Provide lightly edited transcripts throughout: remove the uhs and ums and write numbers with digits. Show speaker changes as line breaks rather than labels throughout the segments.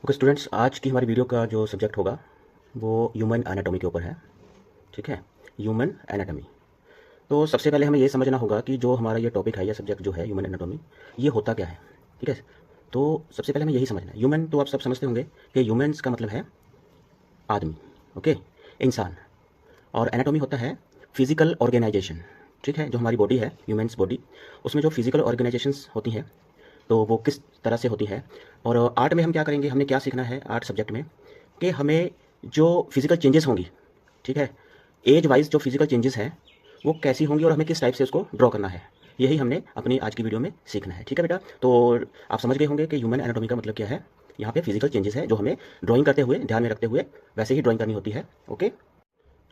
Okay students, आज की हमारी वीडियो का जो सब्जेक्ट होगा वो ह्यूमन एनाटॉमी के ऊपर है। ठीक है, ह्यूमन एनाटॉमी। तो सबसे पहले हमें ये समझना होगा कि जो हमारा ये टॉपिक है, ये सब्जेक्ट जो है ह्यूमन एनाटॉमी, ये होता क्या है। ठीक है, तो सबसे पहले हमें यही समझना है। ह्यूमन तो आप सब समझते होंगे कि ह्यूमन्स का मतलब है आदमी, ओके, इंसान। और एनाटॉमी होता है फिजिकल ऑर्गेनाइजेशन। ठीक है, जो हमारी बॉडी है, ह्यूमन्स बॉडी, उसमें जो फिजिकल ऑर्गेनाइजेशंस होती हैं तो वो किस तरह से होती है। और आर्ट में हम क्या करेंगे, हमने क्या सीखना है आर्ट सब्जेक्ट में, कि हमें जो फिजिकल चेंजेस होंगी, ठीक है, एज वाइज जो फिजिकल चेंजेस हैं वो कैसी होंगी और हमें किस टाइप से उसको ड्रॉ करना है, यही हमने अपनी आज की वीडियो में सीखना है। ठीक है बेटा, तो आप समझ गए होंगे कि ह्यूमन एनाटॉमी का मतलब क्या है। यहाँ पे फिजिकल चेंजेस है जो हमें ड्राइंग करते हुए ध्यान में रखते हुए वैसे ही ड्राइंग करनी होती है। ओके,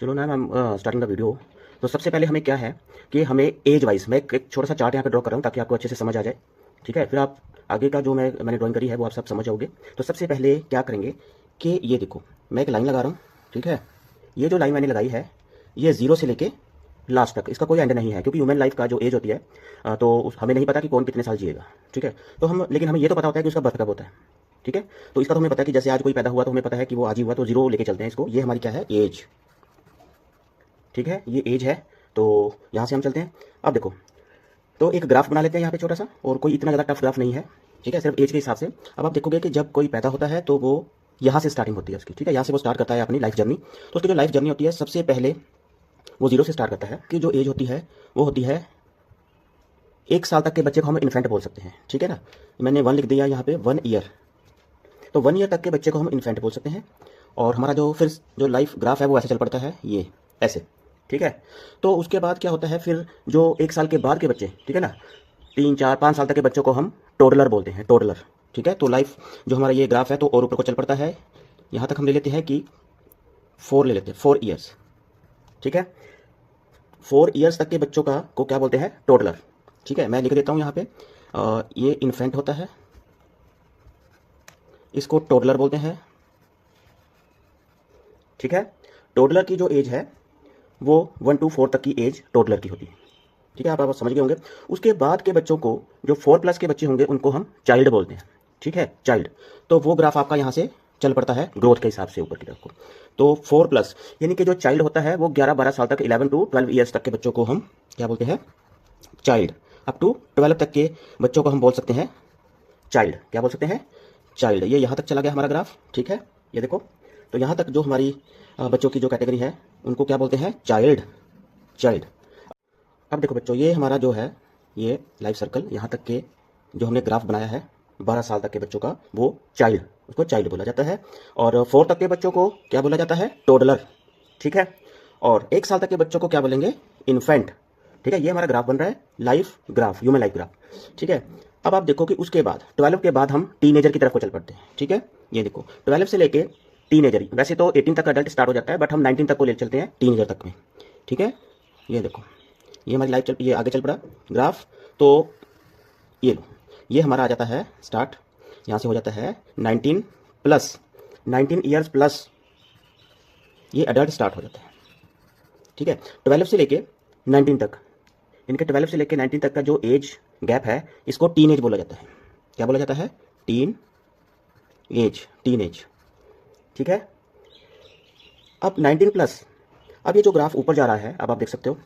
चलो ना मैम, स्टार्टिंग द वीडियो। तो सबसे पहले हमें क्या है कि हमें एज वाइज, मैं एक छोटा सा चार्ट यहाँ पे ड्रॉ कर रहा हूँ ताकि आपको अच्छे से समझ आ जाए। ठीक है, फिर आप आगे का जो मैंने ड्राइंग करी है वो आप सब समझ जाओगे। तो सबसे पहले क्या करेंगे कि ये देखो, मैं एक लाइन लगा रहा हूँ। ठीक है, ये जो लाइन मैंने लगाई है ये जीरो से लेके लास्ट तक, इसका कोई एंड नहीं है, क्योंकि ह्यूमन लाइफ का जो एज होती है तो हमें नहीं पता कि कौन कितने साल जिएगा। ठीक है, तो हम, लेकिन हमें ये तो पता होता है कि उसका बर्थ कब होता है। ठीक है, तो इसका तो हमें पता है कि जैसे आज कोई पैदा हुआ तो हमें पता है कि वो आज ही हुआ, तो जीरो लेके चलते हैं इसको। ये हमारी क्या है, एज। ठीक है, ये एज है। तो यहाँ से हम चलते हैं। अब देखो, तो एक ग्राफ बना लेते हैं यहाँ पे छोटा सा, और कोई इतना ज़्यादा टफ ग्राफ नहीं है। ठीक है, सिर्फ एज के हिसाब से। अब आप देखोगे कि जब कोई पैदा होता है तो वो यहाँ से स्टार्टिंग होती है उसकी। ठीक है, यहाँ से वो स्टार्ट करता है अपनी लाइफ जर्नी। तो उसकी जो लाइफ जर्नी होती है, सबसे पहले वो जीरो से स्टार्ट करता है कि जो एज होती है वो होती है 1 साल तक के बच्चे को हम इन्फेंट बोल सकते हैं। ठीक है ना, मैंने 1 लिख दिया यहाँ पे, 1 ईयर। तो 1 ईयर तक के बच्चे को हम इन्फेंट बोल सकते हैं। और हमारा जो फिर जो लाइफ ग्राफ है वो ऐसे चल पड़ता है, ये ऐसे। ठीक है, तो उसके बाद क्या होता है, फिर जो 1 साल के बाद के बच्चे, ठीक है ना, 3 4 5 साल तक के बच्चों को हम टोडलर बोलते हैं, टोडलर। ठीक है, तो लाइफ जो हमारा ये ग्राफ है तो और ऊपर को चल पड़ता है। यहाँ तक हम ले लेते हैं कि 4 ले लेते हैं, 4 ईयर्स। ठीक है, 4 ईयर्स तक के बच्चों का को क्या बोलते हैं, टोडलर। ठीक है, मैं लिख देता हूँ यहाँ पे, ये इन्फेंट होता है, इसको टोडलर बोलते हैं। ठीक है, टोडलर की जो एज है वो 1 to 4 तक की एज टोडलर की होती है। ठीक है, आप समझ गए होंगे। उसके बाद के बच्चों को, जो 4+ के बच्चे होंगे, उनको हम चाइल्ड बोलते हैं। ठीक है, चाइल्ड। तो वो ग्राफ आपका यहाँ से चल पड़ता है ग्रोथ के हिसाब से ऊपर की तरफ को। तो 4+, यानी कि जो चाइल्ड होता है वो 11 12 साल तक, 11 to 12 ईयर्स तक के बच्चों को हम क्या बोलते हैं, चाइल्ड। अप टू 12 तक के बच्चों को हम बोल सकते हैं चाइल्ड। क्या बोल सकते हैं, चाइल्ड। ये यहाँ तक चला गया हमारा ग्राफ। ठीक है, ये देखो, तो यहाँ तक जो हमारी बच्चों की जो कैटेगरी है उनको क्या बोलते हैं, चाइल्ड, चाइल्ड। अब देखो बच्चों, ये हमारा जो है ये लाइफ सर्कल, यहाँ तक के जो हमने ग्राफ बनाया है 12 साल तक के बच्चों का, वो चाइल्ड, उसको चाइल्ड बोला जाता है। और 4 तक के बच्चों को क्या बोला जाता है, टोडलर। ठीक है, और 1 साल तक के बच्चों को क्या बोलेंगे, इन्फेंट। ठीक है, ये हमारा ग्राफ बन रहा है, life graph, human life graph. ठीक है, अब आप देखो कि उसके बाद 12 के बाद हम टीनेजर की तरफ को चल पड़ते हैं। ठीक है, ये देखो 12 से लेके टीनेजर, वैसे तो 18 तक अडल्ट स्टार्ट हो जाता है, बट हम 19 तक को ले चलते हैं टीनेजर तक में। ठीक है, ये देखो, ये हमारी लाइफ ये आगे चल पड़ा ग्राफ। तो ये लो, ये हमारा आ जाता है स्टार्ट, यहाँ से हो जाता है 19+, 19 ईयर्स प्लस ये अडल्ट स्टार्ट हो जाता है। ठीक है, 12 से लेके 19 तक, इनके 12 से लेके 19 तक का जो एज गैप है इसको टीन एज बोला जाता है। क्या बोला जाता है, टीन एज, टीन एज। ठीक है, अब 19+, अब ये जो ग्राफ ऊपर जा रहा है, अब आप देख सकते हो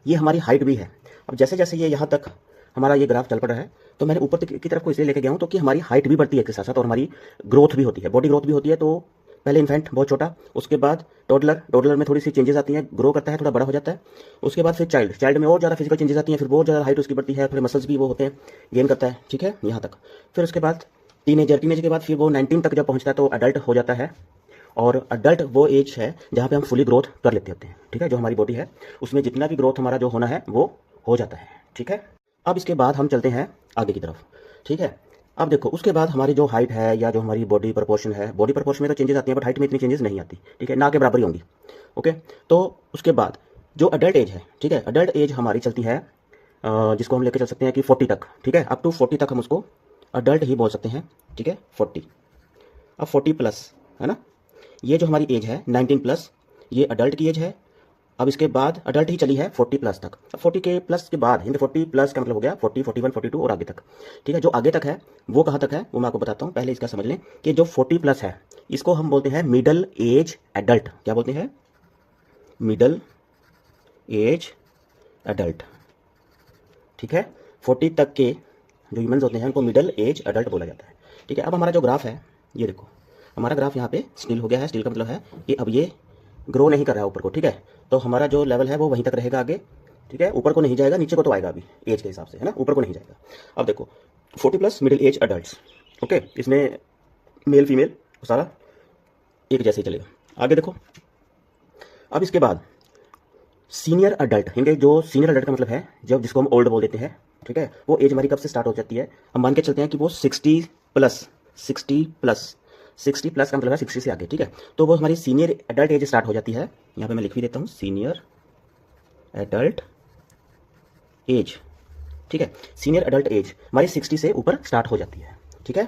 ये हमारी हाइट भी है। अब जैसे जैसे ये यहाँ तक हमारा ये ग्राफ चल पड़ रहा है, तो मैंने ऊपर की तरफ को इसलिए लेके गया हूँ तो कि हमारी हाइट भी बढ़ती है इसके साथ साथ, और हमारी ग्रोथ भी होती है, बॉडी ग्रोथ भी होती है। तो पहले इन्फेंट बहुत छोटा, उसके बाद टोडलर, टोडलर में थोड़ी सी चेंजेस आती हैं, ग्रो करता है, थोड़ा बड़ा हो जाता है। उसके बाद फिर चाइल्ड, चाइल्ड में और ज़्यादा फिजिकल चेंजेस आती हैं, फिर बहुत ज़्यादा हाइट उसकी बढ़ती है, थोड़े मसल्स भी वो होते हैं, गेन करता है। ठीक है, यहाँ तक। फिर उसके बाद टीनेजर, टीनेजर के बाद फिर वो 19 तक जब पहुँचता है तो अडल्ट हो जाता है। और अडल्ट वो एज है जहाँ पे हम फुली ग्रोथ कर लेते होते हैं। ठीक है, जो हमारी बॉडी है उसमें जितना भी ग्रोथ हमारा जो होना है वो हो जाता है। ठीक है, अब इसके बाद हम चलते हैं आगे की तरफ। ठीक है, अब देखो उसके बाद हमारी जो हाइट है या जो हमारी बॉडी प्रोपोर्शन है, बॉडी प्रोपोर्शन में तो चेंजेस आती हैं, बट हाइट में इतनी चेंजेस नहीं आती। ठीक है, ना के बराबर ही होंगी। ओके, तो उसके बाद जो अडल्ट एज है, ठीक है, अडल्ट एज हमारी चलती है जिसको हम लेके चल सकते हैं कि 40 तक। ठीक है, अप टू 40 तक हम उसको अडल्ट ही बोल सकते हैं। ठीक है, 40। अब 40+, है ना, ये जो हमारी एज है 19+, ये अडल्ट की एज है। अब इसके बाद अडल्ट ही चली है 40 प्लस तक। अब 40 के प्लस के बाद हिंदी 40 प्लस का मतलब हो गया 40, 41, 42 और आगे तक। ठीक है, जो आगे तक है वो कहाँ तक है वो मैं आपको बताता हूँ। पहले इसका समझ लें कि जो 40 प्लस है इसको हम बोलते हैं मिडल एज एडल्ट। क्या बोलते हैं? Middle age adult. ठीक है, 40 तक के जो ह्यूमंस होते हैं उनको मिडल एज एडल्ट बोला जाता है। ठीक है, अब हमारा जो ग्राफ है ये देखो, हमारा ग्राफ यहाँ पे स्टील हो गया है। स्टील का मतलब है कि अब ये ग्रो नहीं कर रहा है ऊपर को। ठीक है, तो हमारा जो लेवल है वो वहीं तक रहेगा आगे। ठीक है, ऊपर को नहीं जाएगा, नीचे को तो आएगा अभी एज के हिसाब से, है ना, ऊपर को नहीं जाएगा। अब देखो 40 plus middle age adult. Okay, इसमें मेल फीमेल सारा एक जैसे ही चलेगा। आगे देखो, अब इसके बाद सीनियर अडल्ट, इनके जो सीनियर अडल्ट का मतलब है जब जिसको हम ओल्ड बोल देते हैं। ठीक है, वो एज हमारी कब से स्टार्ट हो जाती है? हम मान के चलते हैं कि वो 60 प्लस 60 प्लस का मतलब है 60 से आगे। ठीक है, तो वो हमारी सीनियर एडल्ट एज स्टार्ट हो जाती है। यहाँ पे मैं लिख भी देता हूँ सीनियर एडल्ट एज। ठीक है, सीनियर एडल्ट एज हमारी 60 से ऊपर स्टार्ट हो जाती है। ठीक है,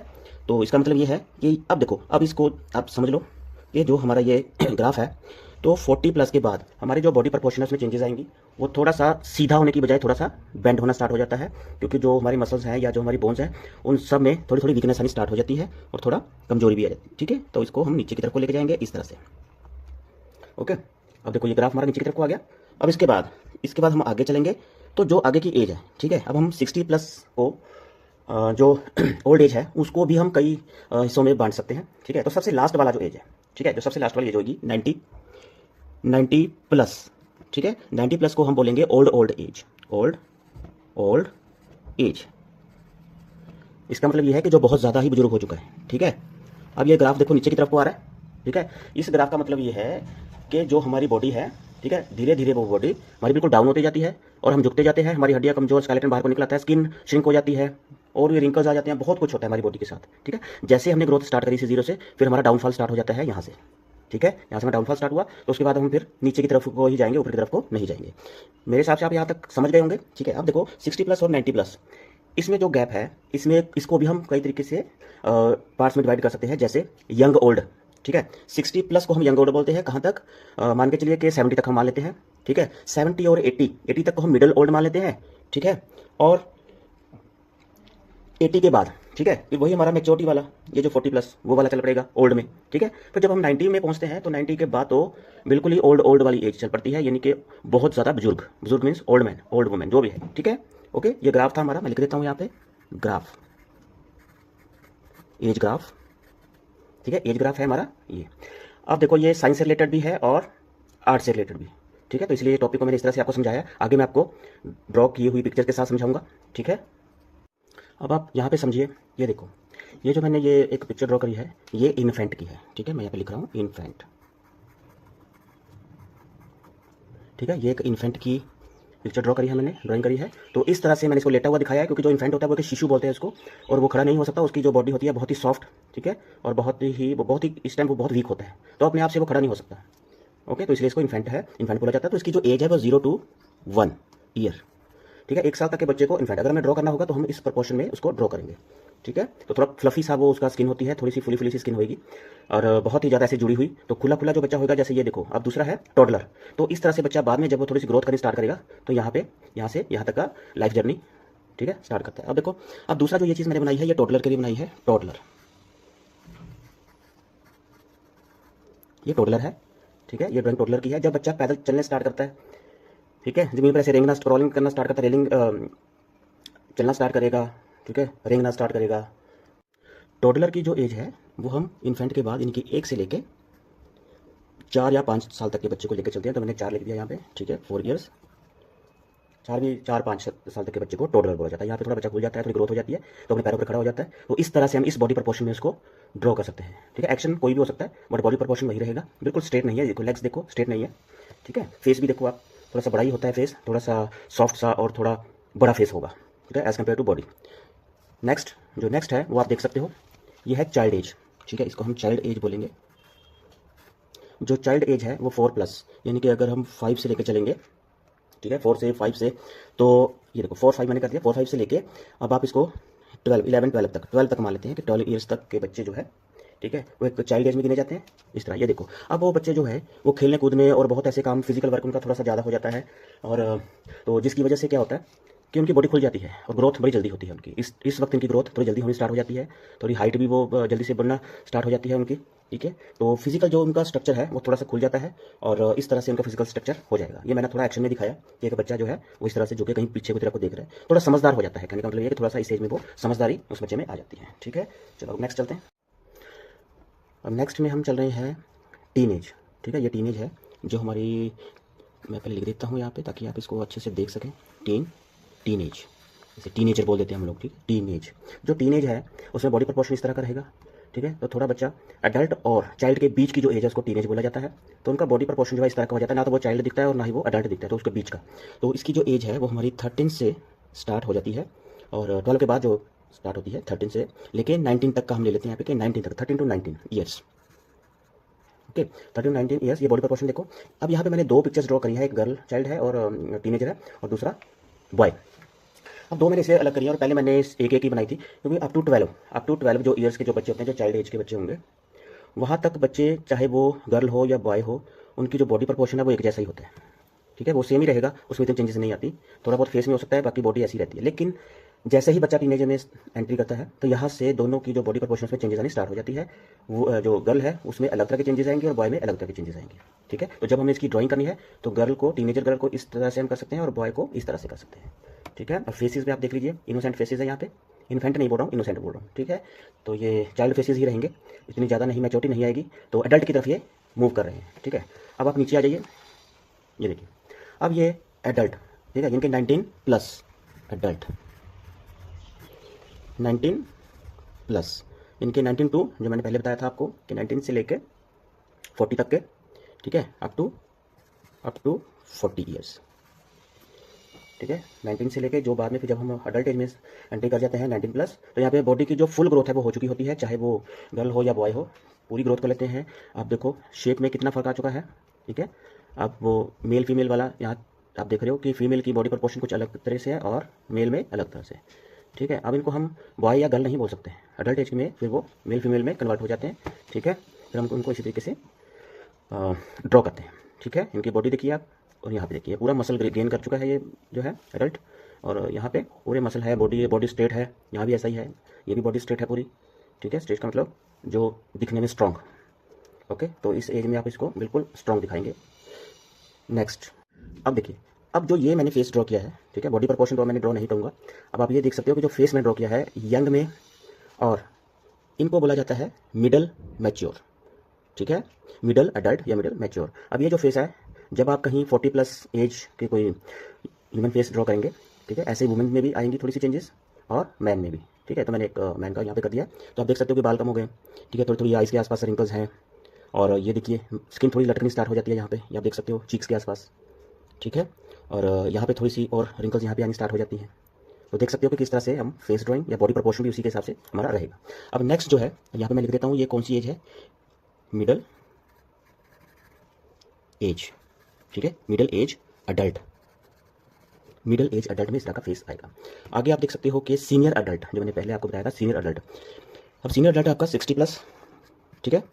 तो इसका मतलब ये है कि अब देखो, अब इसको आप समझ लो, ये जो हमारा ये ग्राफ है, तो 40 प्लस के बाद हमारी जो बॉडी प्रपोर्शन है उसमें चेंजेस आएंगी। वो थोड़ा सा सीधा होने की बजाय थोड़ा सा बेंड होना स्टार्ट हो जाता है, क्योंकि जो हमारी मसल्स हैं या जो हमारी बोन्स हैं उन सब में थोड़ी थोड़ी वीकनेस आनी स्टार्ट हो जाती है और थोड़ा कमजोरी भी आ जाती है। ठीक है, तो इसको हम नीचे की तरफ को लेके जाएंगे इस तरह से। ओके, अब देखो ये ग्राफ हमारा नीचे की तरफ को आ गया। अब इसके बाद हम आगे चलेंगे, तो जो आगे की एज है, ठीक है, अब हम 60 प्लस को जो ओल्ड एज है उसको भी हम कई हिस्सों में बांट सकते हैं। ठीक है, तो सबसे लास्ट वाला जो एज है, ठीक है, जो सबसे लास्ट वाली एज होगी 90 प्लस। ठीक है, 90 प्लस को हम बोलेंगे ओल्ड एज। इसका मतलब ये है कि जो बहुत ज़्यादा ही बुजुर्ग हो चुका है। ठीक है, अब ये ग्राफ देखो नीचे की तरफ को आ रहा है। ठीक है, इस ग्राफ का मतलब ये है कि जो हमारी बॉडी है, ठीक है, धीरे धीरे वो बॉडी हमारी बिल्कुल डाउन होती जाती है और हम झुकते जाते हैं। हमारी हड्डियाँ कमजोर, स्केलेटन बाहर को निकल आता है, स्किन श्रिंक हो जाती है और ये रिंकल्स आ जाते हैं, बहुत कुछ होता है हमारी बॉडी के साथ। ठीक है, जैसे हमने ग्रोथ स्टार्ट करी इसी जीरो से, फिर हमारा डाउनफॉल स्टार्ट हो जाता है यहाँ से। ठीक है, यहाँ से हमारा डाउनफॉल स्टार्ट हुआ तो उसके बाद हम फिर नीचे की तरफ को ही जाएंगे, ऊपर की तरफ को नहीं जाएंगे। मेरे हिसाब से आप यहाँ तक समझ गए होंगे। ठीक है, अब देखो 60 प्लस और 90 प्लस, इसमें जो गैप है, इसमें इसको भी हम कई तरीके से पार्ट्स में डिवाइड कर सकते हैं, जैसे यंग ओल्ड। ठीक है, 60 प्लस को हम यंग ओल्ड बोलते हैं। कहाँ तक? मान के चलिए कि 70 तक हम मान लेते हैं। ठीक है, 70 और 80 तक को हम मिडिल ओल्ड मान लेते हैं। ठीक है, और 80 के बाद, ठीक है, फिर वही हमारा मेच्योरिटी वाला, ये जो 40 प्लस वो वाला चल पड़ेगा ओल्ड में। ठीक है, फिर जब हम 90 में पहुंचते हैं तो 90 के बाद तो बिल्कुल ही ओल्ड वाली एज चल पड़ती है, यानी कि बहुत ज़्यादा बुजुर्ग means old man, old women जो भी है। ठीक है, ओके, ये ग्राफ था हमारा, मैं लिख देता हूँ यहाँ पे ग्राफ, एज ग्राफ। ठीक है, एज ग्राफ है हमारा ये। अब देखो ये साइंस से रिलेटेड भी है और आर्ट से रिलेटेड भी। ठीक है, तो इसलिए ये टॉपिक को मैंने इस तरह से आपको समझाया। आगे मैं आपको ड्रॉ की हुई पिक्चर के साथ समझाऊंगा। ठीक है, अब आप यहाँ पे समझिए, ये देखो, ये जो मैंने ये एक पिक्चर ड्रॉ करी है ये इन्फेंट की है। ठीक है, मैं यहाँ पे लिख रहा हूँ इन्फेंट। ठीक है, ये एक इन्फेंट की पिक्चर ड्रॉ करी है मैंने, ड्राइंग करी है। तो इस तरह से मैंने इसको लेटा हुआ दिखाया है, क्योंकि जो इन्फेंट होता है वो एक शिशु बोलते हैं इसको, और वो खड़ा नहीं हो सकता, उसकी जो बॉडी होती है बहुत ही सॉफ्ट। ठीक है, और बहुत ही इस टाइम वो बहुत वीक होता है, तो अपने आप से वो खड़ा नहीं हो सकता। ओके, तो इसलिए इसको इन्फेंट बोला जाता है। तो इसकी जो एज है वो 0 to 1 ईयर। ठीक है, 1 साल तक के बच्चे को इन्फेंट अगर हमें ड्रॉ करना होगा तो हम इस प्रपोर्शन में उसको ड्रॉ करेंगे। ठीक है, तो थोड़ा फ्लफी सा वो उसका स्किन होती है, थोड़ी सी फुली सी स्किन होगी और बहुत ही ज़्यादा ऐसे जुड़ी हुई, तो खुला जो बच्चा होगा, जैसे ये देखो। अब दूसरा है टॉडलर, तो इस तरह से बच्चा बाद में जब वो थोड़ी सी ग्रोथ करनी स्टार्ट करेगा तो यहाँ से यहाँ तक का लाइफ जर्नी, ठीक है, स्टार्ट करता है। अब देखो, अब दूसरा जो ये चीज़ मैंने बनाई है ये टॉडलर के लिए बनाई है। ये टॉडलर है। ठीक है, ये ड्राइंग टॉडलर की है। जब बच्चा पैदल चलने स्टार्ट करता है, ठीक है, जमीन पर ऐसे रेंगना, स्क्रॉलिंग करना स्टार्ट करता है, चलना स्टार्ट करेगा। ठीक है, रेंगना स्टार्ट करेगा। टॉडलर की जो एज है वो हम इन्फेंट के बाद इनकी 1 से लेके 4 या 5 साल तक के बच्चे को लेकर चलते हैं, तो मैंने 4 लिख दिया यहाँ पे। ठीक है, 4 ईयर्स, 4-5 साल तक के बच्चे को टॉडलर बोला जाता है। यहाँ पे थोड़ा बच्चा खुल जाता है, थोड़ी ग्रोथ हो जाती है, तो अपने पैरों पर खड़ा हो जाता है। तो इस तरह से हम इस बॉडी प्रपोर्शन में इसको ड्रॉ कर सकते हैं। ठीक है, एक्शन कोई भी हो सकता है बट बॉडी प्रपोर्शन वही रहेगा। बिल्कुल स्ट्रेट नहीं है, देखो लेग्स देखो स्ट्रेट नहीं है। ठीक है, फेस भी देखो आप, थोड़ा सा बड़ा ही होता है फेस, थोड़ा सा सॉफ्ट सा और थोड़ा बड़ा फेस होगा। ठीक है, as compare to body. Next है वो आप देख सकते हो, ये है चाइल्ड एज। ठीक है, इसको हम चाइल्ड एज बोलेंगे। जो चाइल्ड एज है वो 4+, यानी कि अगर हम 5 से लेकर चलेंगे, ठीक है, 4 से 5 से, तो ये देखो 4-5 मैंने कर दिया। 4-5 से लेके अब आप इसको 12 तक मान लेते हैं कि 12 ईयर्स तक के बच्चे जो है ठीक है, वो एक चाइल्ड एज में गिने जाते हैं इस तरह। ये देखो, अब वो बच्चे जो है वो खेलने कूदने और बहुत ऐसे काम, फिजिकल वर्क उनका थोड़ा सा ज़्यादा हो जाता है, और तो जिसकी वजह से क्या होता है कि उनकी बॉडी खुल जाती है और ग्रोथ बड़ी जल्दी होती है उनकी। इस वक्त इनकी ग्रोथ थोड़ी जल्दी होनी स्टार्ट हो जाती है, थोड़ी हाइट भी वो जल्दी से बढ़ना स्टार्ट हो जाती है उनकी। ठीक है, तो फिजिकल जो उनका स्ट्रक्चर है वो थोड़ा सा खुल जाता है, और इस तरह से उनका फिजिकल स्ट्रक्चर हो जाएगा। ये मैंने थोड़ा एक्शन में दिखाया कि एक बच्चा जो है वो इस तरह से जो कि कहीं पीछे की तरफ को देख रहा है, थोड़ा समझदार हो जाता है। कहने का मतलब ये कि थोड़ा सा इस एज में वो समझदारी उस बच्चे में आ जाती है। ठीक है, चलो नेक्स्ट चलते हैं। अब नेक्स्ट में हम चल रहे हैं टीनेज। ठीक है, ये टीनेज है जो हमारी, मैं पहले लिख देता हूँ यहाँ पे ताकि आप इसको अच्छे से देख सकें। टीनेज, जैसे टीनेजर बोल देते हैं हम लोग। ठीक है, टीनेज, जो टीनेज है उसमें बॉडी प्रपोर्शन इस तरह का रहेगा। ठीक है, तो थोड़ा बच्चा एडल्ट और चाइल्ड के बीच की जो एज है उसको टीनेज बोला जाता है। तो उनका बॉडी प्रपोर्शन जो है इस तरह का हो जाता है, ना तो वो चाइल्ड दिखता है और ना ही वो एडल्ट दिखता है, तो उसके बीच का। तो इसकी जो एज है वो हमारी 13 से स्टार्ट हो जाती है, और 12 के बाद जो स्टार्ट होती है 13 से लेके 19 तक का हम ले लेते हैं यहाँ पे कि 19 तक, 13 to 19 years. Okay, 13 to 19 years, ये बॉडी प्रपोर्शन देखो। अब यहाँ पे मैंने दो पिक्चर्स ड्रॉ करी है, एक गर्ल चाइल्ड है और टीनेजर है, और दूसरा बॉय। अब दो मैंने इसलिए अलग करी है, और पहले मैंने एक एक ही बनाई थी क्योंकि अप टू 12 जो ईयर्स के जो बच्चे होते हैं, जो चाइल्ड एज के बच्चे होंगे, वहाँ तक बच्चे चाहे वो गर्ल हो या बॉय हो, उनकी जो बॉडी प्रपोर्शन है वो एक जैसा ही होता है। ठीक है, वो सेम ही रहेगा, उसमें इतने चेंजेस नहीं आती। थोड़ा बहुत फेस में हो सकता है, बाकी बॉडी ऐसी रहती है। लेकिन जैसे ही बच्चा टीनेजर में एंट्री करता है तो यहाँ से दोनों की जो बॉडी प्रपोर्शन में चेंजेस आनी स्टार्ट हो जाती है। वो जो गर्ल है उसमें अलग तरह के चेंजेस आएंगे और बॉय में अलग तरह के चेंजेस आएंगे। ठीक है, तो जब हमें इसकी ड्राइंग करनी है तो गर्ल को, टीनेजर गर्ल को इस तरह से हम कर सकते हैं और बॉय को इस तरह से कर सकते हैं। ठीक है, और फेसेस में आप देख लीजिए, इनोसेंट फेसेस है यहाँ पे, इन्फेंट नहीं बोल रहा हूँ, इनोसेंट बोल रहा हूँ। ठीक है, तो ये चाइल्ड फेसेस ही रहेंगे, इतनी ज़्यादा नहीं, मैच्योरिटी नहीं आएगी, तो एडल्ट की तरफ ये मूव कर रहे हैं। ठीक है, अब आप नीचे आ जाइए, ये देखिए, अब ये एडल्ट, ठीक है, जिनके 19 प्लस एडल्ट, 19 प्लस, इनके 19 टू, जो मैंने पहले बताया था आपको कि 19 से लेके 40 तक के, ठीक है, अप टू 40 ईयर्स। ठीक है, 19 से लेके जो बाद में फिर जब हम अडल्ट एज में एंट्री कर जाते हैं 19 प्लस, तो यहाँ पे बॉडी की जो फुल ग्रोथ है वो हो चुकी होती है, चाहे वो गर्ल हो या बॉय हो, पूरी ग्रोथ कर लेते हैं। आप देखो शेप में कितना फ़र्क आ चुका है। ठीक है, अब वो मेल फीमेल वाला यहाँ आप देख रहे हो कि फीमेल की बॉडी प्रपोर्शन कुछ अलग तरह से है और मेल में अलग तरह से। ठीक है, अब इनको हम बॉय या गर्ल नहीं बोल सकते हैं, अडल्ट एज में फिर वो मेल फीमेल में कन्वर्ट हो जाते हैं। ठीक है, फिर हम उनको इसी तरीके से ड्रॉ करते हैं। ठीक है, इनकी बॉडी देखिए आप, और यहाँ पे देखिए पूरा मसल गेन कर चुका है ये जो है एडल्ट, और यहाँ पे पूरे मसल है, बॉडी स्ट्रेट है, यहाँ भी ऐसा ही है, ये भी बॉडी स्ट्रेट है पूरी। ठीक है, स्ट्रेट का मतलब जो दिखने में स्ट्रॉन्ग। ओके, तो इस एज में आप इसको बिल्कुल स्ट्रॉन्ग दिखाएंगे। नेक्स्ट, अब देखिए, अब जो ये मैंने फेस ड्रॉ किया है, ठीक है, बॉडी प्रपोर्शन तो मैंने ड्रॉ नहीं करूँगा। अब आप ये देख सकते हो कि जो फेस मैंने ड्रॉ किया है यंग में, और इनको बोला जाता है मिडल मैच्योर। ठीक है, मिडल एडल्ट या मिडल मैच्योर। अब ये जो फेस है, जब आप कहीं 40 प्लस एज के कोई ह्यूमन फेस ड्रॉ करेंगे, ठीक है, ऐसे ही वुमेन में भी आएंगी थोड़ी सी चेंजेस, और मैन में भी। ठीक है, तो मैंने एक मैन का यहाँ पे कर दिया, तो आप देख सकते हो कि बाल कम हो गए। ठीक है, थोड़ी थोड़ी आइज़ के आसपास रिंकल्स हैं, और ये देखिए स्किन थोड़ी लटकनी स्टार्ट हो जाती है यहाँ पे, ये आप देख सकते हो चीक्स के आसपास। ठीक है, और यहाँ पे थोड़ी सी और रिंकल्स यहाँ पे आनी स्टार्ट हो जाती हैं। तो देख सकते हो कि किस तरह से हम फेस ड्राइंग या बॉडी प्रपोर्शन भी उसी के हिसाब से हमारा रहेगा। अब नेक्स्ट जो है यहाँ पे मैं लिख देता हूँ ये कौन सी एज है, मिडल एज। ठीक है, middle age adult, middle age adult में इस तरह का फेस आएगा। आगे आप देख सकते हो कि सीनियर अडल्ट, जो मैंने पहले आपको बताया था सीनियर अडल्ट। अब सीनियर अडल्ट आपका 60 प्लस। ठीक है,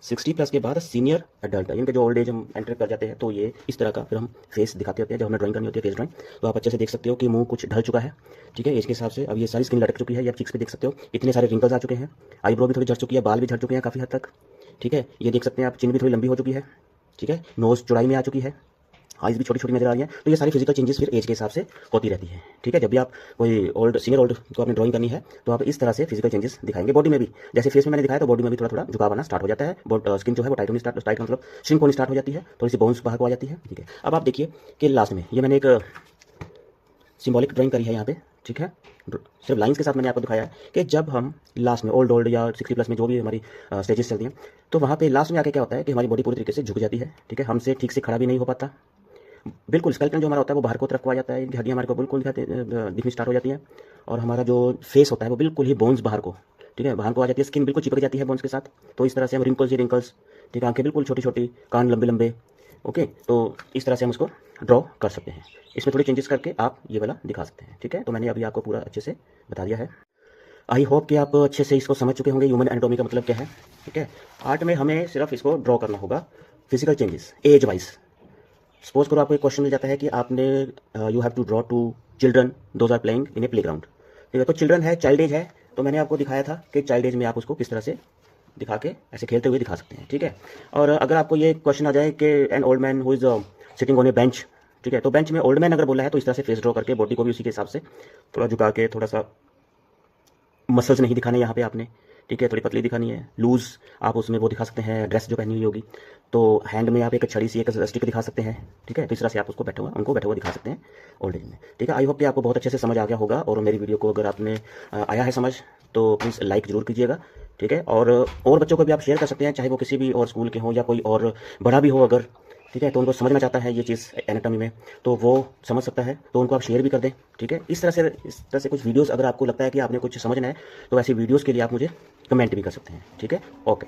60 प्लस के बाद सीनियर अडल्ट, इनके जो ओल्ड एज हम एंटर कर जाते हैं, तो ये इस तरह का फिर हम फेस दिखाते होते हैं जब हमें ड्राइंग करनी होती है फेस ड्राइंग। तो आप अच्छे से देख सकते हो कि मुंह कुछ ढल चुका है। ठीक है, एज के हिसाब से अब ये सारी स्किन लटक चुकी है, ये आप चिक्स पे देख सकते हो, इतने सारे रिंकल्स आ चुके हैं, आईब्रो भी थोड़ी झड़ चुकी है, बाल भी झड़ चुके हैं काफ़ी हद तक। ठीक है, ये देख सकते हैं आप, चिन भी थोड़ी लंबी हो चुकी है। ठीक है, नोज चौड़ाई में आ चुकी है, आइज़ भी छोटी छोटी नजर आ रही है। तो ये सारी फिजिकल चेंजेस फिर एज के हिसाब से होती रहती है। ठीक है, जब भी आप कोई सीनियर ओल्ड को अपनी ड्राइंग करनी है तो आप इस तरह से फिजिकल चेंजेस दिखाएंगे। बॉडी में भी जैसे फेस में मैंने दिखाया, तो बॉडी में भी थोड़ा थोड़ा झुकाव आना स्टार्ट हो जाता है, स्किन जो है वो टाइट मतलब श्रिंक होनी स्टार्ट हो जाती है, थोड़ी सी बोन्स बाहर को आ जाती है। ठीक है, अब आप देखिए कि लास्ट में ये मैंने एक सिंबॉलिक ड्राइंग करी है यहाँ पे। ठीक है, सिर्फ लाइंस के साथ मैंने आपको दिखाया है कि जब हम लास्ट में ओल्ड या 60 प्लस में जो भी हमारी स्टेजेस चलती हैं, तो वहाँ पे लास्ट में आके क्या होता है कि हमारी बॉडी पूरी तरीके से झुक जाती है। ठीक है, हमसे ठीक से खड़ा भी नहीं हो पाता, बिल्कुल स्केलेटन जो हमारा होता है वो बाहर को तरफ को आ जाता है, इनकी हड्डियाँ हमारे को बिल्कुल दिखनी स्टार्ट हो जाती हैं, और हमारा जो फेस होता है वो बिल्कुल ही बोन्स बाहर को, ठीक है, बाहर को आ जाती है, स्किन बिल्कुल चिपक जाती है बोन्स के साथ। तो इस तरह से हम रिंकल्स ही रिंकल्स, ठीक है, आंखें बिल्कुल छोटी छोटी, कान लंबे लंबे। ओके, तो इस तरह से हम उसको ड्रॉ कर सकते हैं। इसमें थोड़ी चेंजेस करके आप ये वाला दिखा सकते हैं। ठीक है, तो मैंने अभी आपको पूरा अच्छे से बता दिया है। आई होप कि आप अच्छे से इसको समझ चुके होंगे ह्यूमन एनाटॉमी का मतलब क्या है। ठीक है, आर्ट में हमें सिर्फ इसको ड्रॉ करना होगा physical changes age wise. Suppose करो आपको एक क्वेश्चन मिल जाता है कि आपने you have to draw two children those are playing in a playground. ठीक है, तो चिल्ड्रन है, चाइल्ड एज है, तो मैंने आपको दिखाया था कि चाइल्ड एज में आप उसको किस तरह से दिखा के ऐसे खेलते हुए दिखा सकते हैं। ठीक है, और अगर आपको ये क्वेश्चन आ जाए कि an old man who is sitting on A bench, ठीक है, तो बेंच में ओल्ड मैन अगर बोला है तो इस तरह से फेस ड्रॉ करके बॉडी को भी उसी के हिसाब से थोड़ा झुका के, थोड़ा सा मसल्स नहीं दिखाने यहाँ पे आपने। ठीक है, थोड़ी पतली दिखानी है, लूज आप उसमें वो दिखा सकते हैं, ड्रेस जो पहनी हुई होगी, तो हैंड में आप एक छड़ी सी एक स्टिक दिखा सकते हैं। ठीक है, तो इस तरह से आप उसको उनको बैठा हुआ दिखा सकते हैं ओल्ड एज में। ठीक है, आई होप कि आपको बहुत अच्छे से समझ आ गया होगा, और मेरी वीडियो को अगर आपने आया है समझ तो प्लीज़ लाइक ज़रूर कीजिएगा। ठीक है, और बच्चों को भी आप शेयर कर सकते हैं, चाहे वो किसी भी और स्कूल के हों या कोई और बड़ा भी हो अगर। ठीक है, तो उनको समझना चाहता है ये चीज़ एनाटॉमी में, तो वो समझ सकता है, तो उनको आप शेयर भी कर दें। ठीक है, इस तरह से कुछ वीडियोस अगर आपको लगता है कि आपने कुछ समझना है, तो ऐसी वीडियोस के लिए आप मुझे कमेंट भी कर सकते हैं। ठीक है, ओके।